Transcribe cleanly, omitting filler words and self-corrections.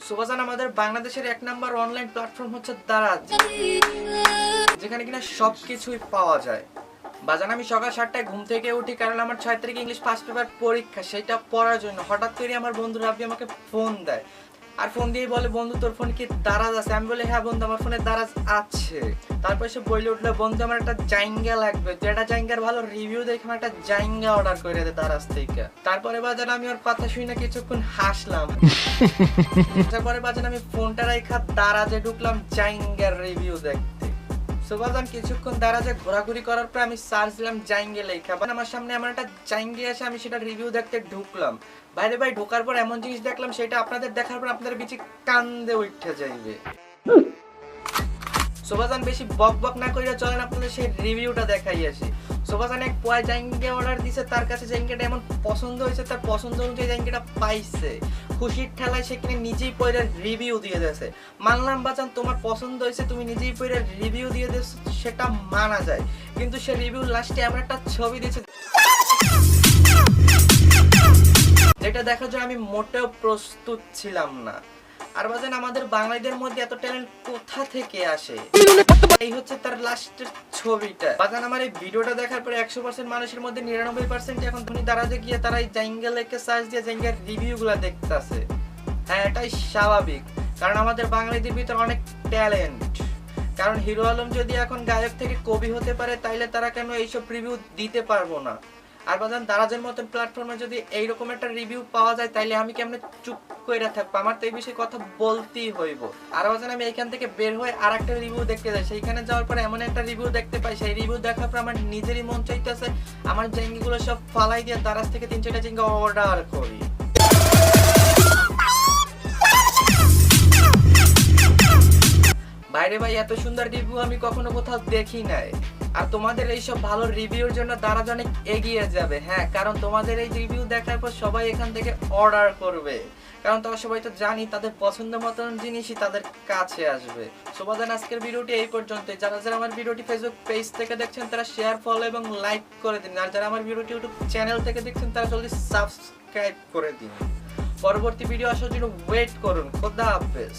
সুবাজান আমাদের বাংলাদেশের এক নাম্বার অনলাইন প্ল্যাটফর্ম হচ্ছে দারাজ, যেখানে কিনা সবকিছুই পাওয়া যায়। বাজান আমি সকাল 7টায় ঘুম থেকে উঠি, কারণ আমার 6 তারিখে ইংলিশ ফার্স্ট পেপার পরীক্ষা, সেটা পড়ার জন্য। হঠাৎ করে আমার বন্ধু রাব্বি আমাকে ফোন দেয়, আর ফোন দিয়ে বলে, বন্ধু তোর ফোন কি দারাজ আছে? আমি বলি হ্যাঁ বন্ধু, আমার ফোনে দারাজ আছে। তারপর সে বলে উঠলো, বন্ধু আমার একটা জাইঙ্গা লাগবে, তো এটা জাইঙ্গার ভালো রিভিউ দেখে আমার একটা জাইঙ্গা অর্ডার করে দে দারাজ থেকে। তারপরে বাজান আমি ওর কথা শুনে কিছুক্ষণ হাসলাম। তারপরে বাজান আমি ফোনটা রাইখা দারাজে ঢুকলাম জাইঙ্গার রিভিউ দেখতে। সুবাজান কিছুক্ষণ দারাজে ঘোরাঘুরি করার পর আমি সার্চ দিলাম জাইঙ্গে লেখা, আমার সামনে আমার একটা জাইঙ্গে এসে আমি সেটা রিভিউ দেখতে ঢুকলাম। বাইরে ভাই ঢোকার পর এমন জিনিস দেখলাম, সেটা আপনাদের দেখার পর আপনাদের বিচি কান্দে উঠে যাইবে। সুবাজান বেশি বক বক না করিয়া চলেন আপনাদের সেই রিভিউটা দেখাই আসি। সুবাজান এক পয় জাইঙ্গে অর্ডার দিছে, তার কাছে জাইঙ্গেটা এমন পছন্দ হয়েছে, তার পছন্দ অনুযায়ী জাইঙ্গেটা পাইছে। খুশির ঠেলায় সে কিনে নিজেই পয়রা রিভিউ দিয়ে দিয়েছে। মানলাম বাজান তোমার পছন্দ হয়েছে, তুমি নিজেই পয়রা রিভিউ দিয়ে দিয়েছো, সেটা মানা যায়, কিন্তু সে রিভিউ লাস্টে এমন একটা ছবি দিয়েছে যেটা দেখার জন্য আমি মোটেও প্রস্তুত ছিলাম না। আর বাজান আমাদের বাঙালিদের মধ্যে এত ট্যালেন্ট কোথা থেকে আসে? এই হচ্ছে তার লাস্টের ছবিটা। বাজান আমার এই ভিডিওটা দেখার পরে 100% মানুষের মধ্যে 99% এখন ধনী দারাজে গিয়ে তারা এই জাইঙ্গা লেখে সার্চ দিয়ে জাইঙ্গার রিভিউগুলো দেখতেছে। হ্যাঁ, এটাই স্বাভাবিক, কারণ আমাদের বাঙালিদের ভিতর অনেক ট্যালেন্ট। কারণ হিরো আলম যদি এখন গায়ক থেকে কবি হতে পারে, তাইলে তারা কেন এইসব রিভিউ দিতে পারবো না? আর বাজান দারাজের মতন প্ল্যাটফর্মে যদি এইরকম একটা রিভিউ পাওয়া যায়, তাইলে আমি কেমনে চুপ করে থাকবো? আমার তো এই বিষয়ে কথা বলতেই হইব। আর বাজান আমি এইখান থেকে বের হয়ে আর একটা রিভিউ দেখতে যাই, সেইখানে যাওয়ার পরে এমন একটা রিভিউ দেখতে পাই, সেই রিভিউ দেখার পর আমার নিজেরই মন চাইতেছে আমার জাইঙ্গিগুলো সব ফালাই দিয়ে দারাজ থেকে 3-4টা জাইঙ্গা অর্ডার করি। বাইরে ভাই এত সুন্দর রিভিউ আমি কখনো কোথাও দেখি নাই। আর তোমাদের এইসব ভালো রিভিউর জন্য দারাজ অনেক এগিয়ে যাবে। হ্যাঁ, কারণ তোমাদের এই রিভিউ দেখার পর সবাই এখান থেকে অর্ডার করবে, কারণ তারা সবাই তো জানি তাদের পছন্দ মতন জিনিসই তাদের কাছে আসবে। সুবাজান আজকের ভিডিওটি এই পর্যন্ত। যারা যারা আমার ভিডিওটি ফেসবুক পেজ থেকে দেখছেন তারা শেয়ার, ফলো এবং লাইক করে দিন। আর যারা আমার ভিডিওটি ইউটিউব চ্যানেল থেকে দেখছেন তারা জলদি সাবস্ক্রাইব করে দিন। পরবর্তী ভিডিও আসার জন্য ওয়েট করুন। খোদা হাফেজ।